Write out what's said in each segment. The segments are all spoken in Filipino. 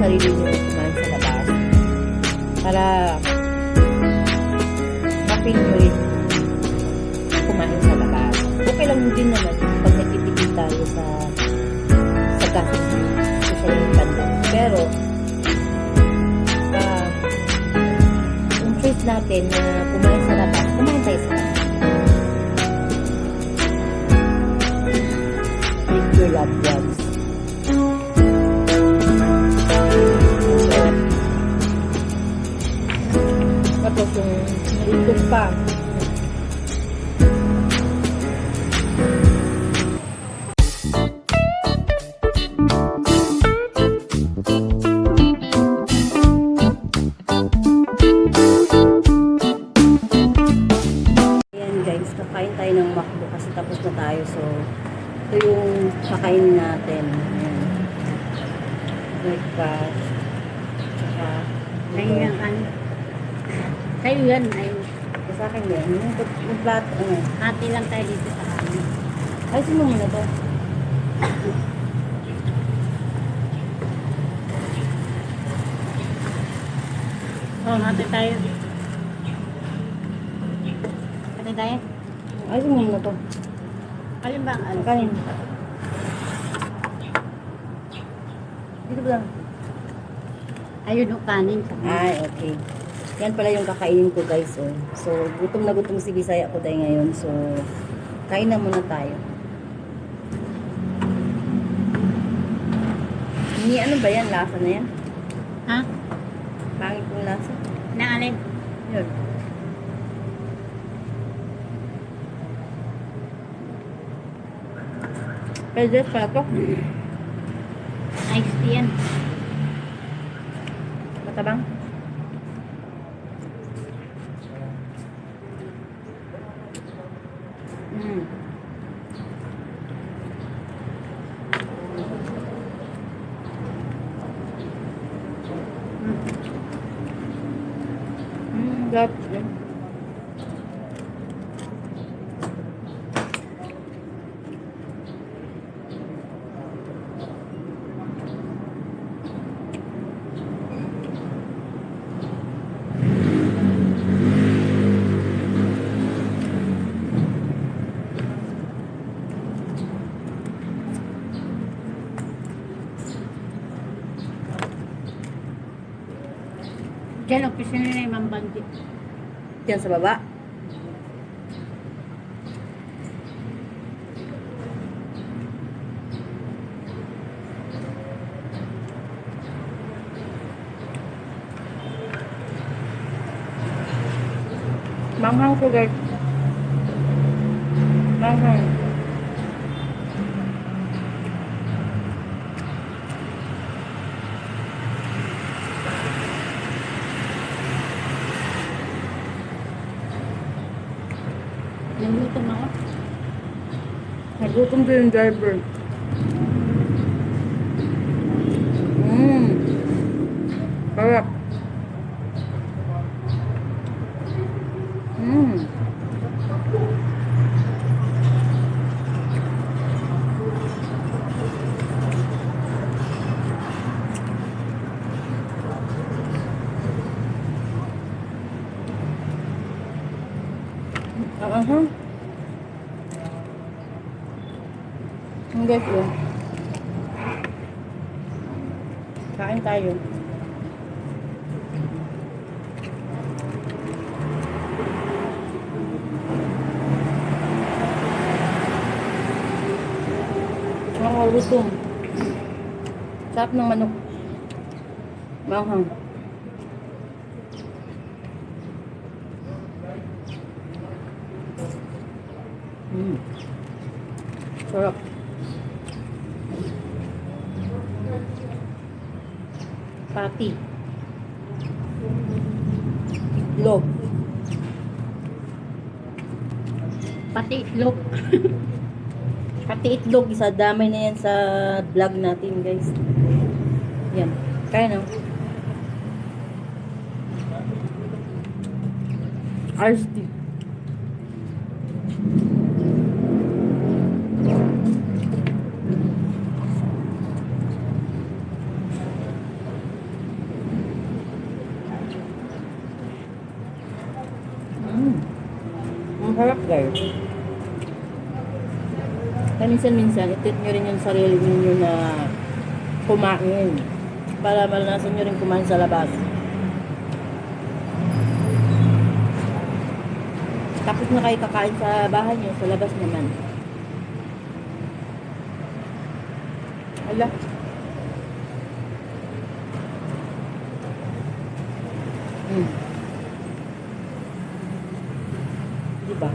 sarili nyo kumain sa labas para ma-feel nyo rin kumain sa labas. Okay lang din naman pag nagtitipid tayo sa gastos nyo, especially yung pandemic. Pero yung choice natin na kumain sa labas, kumain tayo sa labas. With your loved ones. Tapos yung nalutog pa. Kakain tayo ng makbo kasi tapos na tayo. So, ito yung kakainin natin. Ayan. Breakfast. Tsaka, ayun yan, ano. Sa'yo yan, ayun. Sa akin yan. Yung plato, ano. Hati lang tayo dito sa amin. Ay, sino muna to? Oh, hati tayo. Hati tayo. Ay, sino muna to? Alin ba ang ano? Kanin. Dito ba lang? Ayun yung kanin. Ay, okay. Yan pala yung kakainin ko, guys. Oh. So, gutom na gutom si Bisaya ko tayo ngayon. So, kain na muna tayo. Ni ano ba yan? Lasa na yan? Ha? Pangit yung lasa. Na alin? Yun. Pwede pala to. Iced tea yan. Matabang. Sarap. Diyan, opisina na yung Mambandi. Diyan sa baba. Manghang ko, guys. Manghang. Nagutom ako. Nagutom din yung driver. Sarap. Ang guys yun. Kain tayo. Mga gutom. Sarap ng manok. Manghang. Sarap. Pati. Itlog. Pati itlog. Pati itlog. Isa damay na yan sa vlog natin, guys. Yan. Kaya na. RSD. Kaya minsan-minsan, i-treat nyo rin yung sarili ninyo na kumain. Para malanasan nyo rin kumain sa labas. Tapos na kayo kakain sa bahay nyo, sa labas naman. Ala. Diba?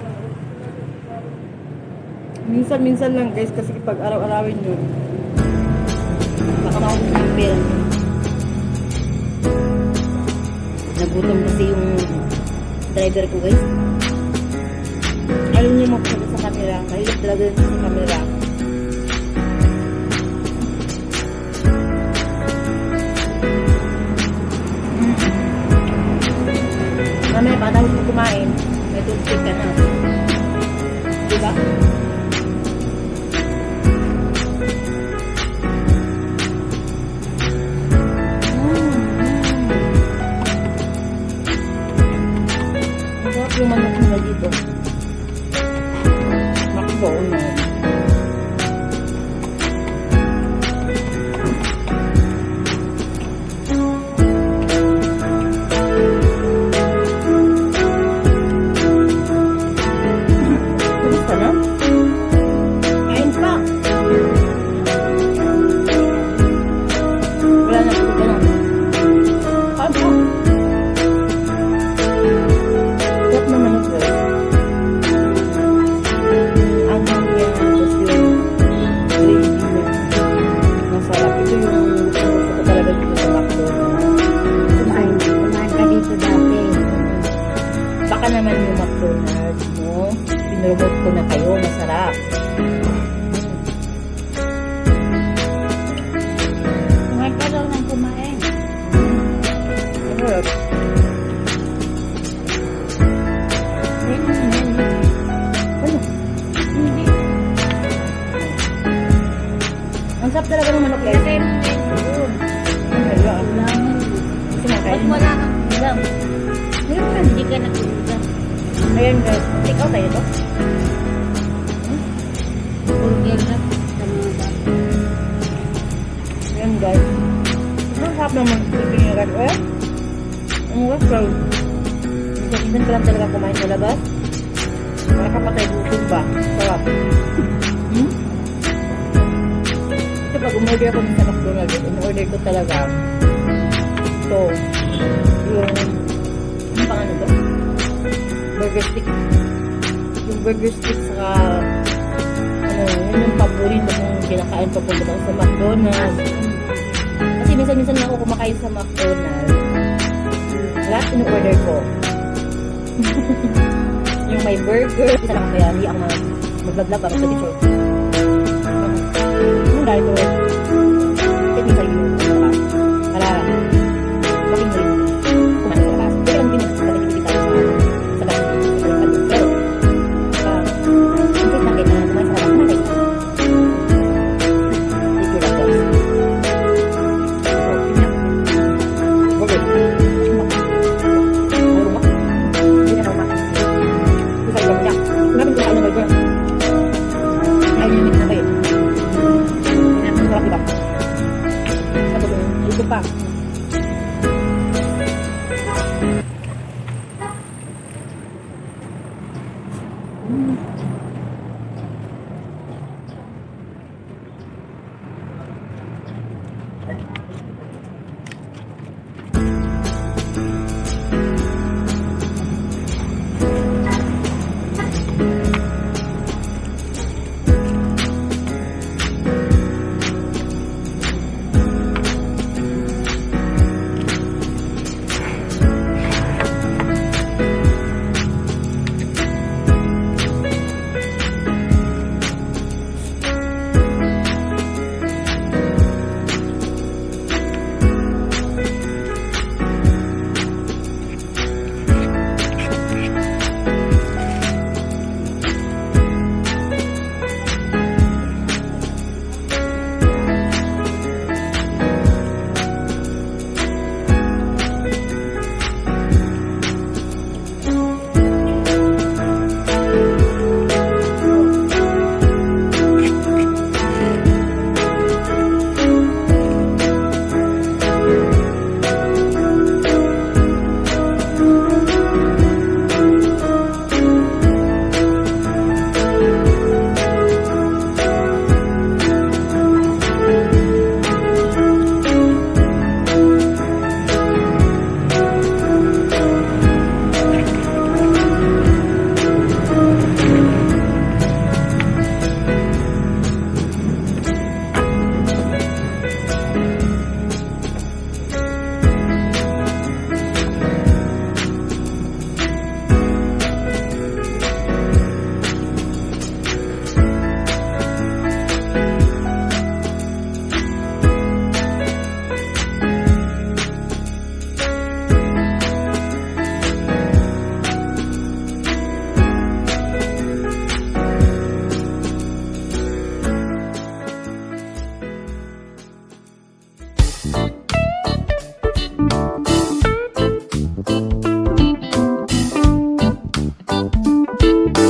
Minsan-minsan lang guys, kasi pag araw-arawin nyo, baka maubos ng pera nyo. Nagutom kasi yung driver ko guys. Alam niyo magpunta sa camera, mahilig talaga sa camera. Mamaya pa dahil mo kumain, may toothpick ka na. Diba? Masarap yung manok nila dito. McDonald's. Gusto na? Kain pa. Wala na, gusto na. Kain pa. Sarap naman ito. Ang niya, tapos yung gravy niya. Masarap. Ito yung gusto ko talaga dito sa McDonald's. Kumain ka dito dati. Baka naman yung McDonald's mo, pinurobot ko na kayo, masarap. Kumain ka daw ng kumain. Masarap. Ano? Hindi. Ang sarap talaga ng manok guys. Kasi yun. Wala. Ulam. Kasi Pag nakain. wala kang ulam, Meron ka. hindi ka nag-ulam. Ayan guys, take out tayo to. Burger na sa mga bata. Ayan guys. Ang sarap naman pipin yung red oil. Ang restaurant. Minsan ka lang talaga kumain sa labas. Nakakapatay gutom ba? Sarap. Ito pag umorder ako sa McDonald's, in-order ko talaga ito. Yung ano pang ano to? Burger stick. Yung burger stick saka ano, yun yung paborito kong kinakain papunta ako sa McDonald's. Kasi minsan-minsan lang ako kumakain sa McDonald's. Lahat in-order ko. Yung may burger. Isa lang kaya hindi ako mag-vlog para sa picture. Yung dahil ko. Kasi minsan yun.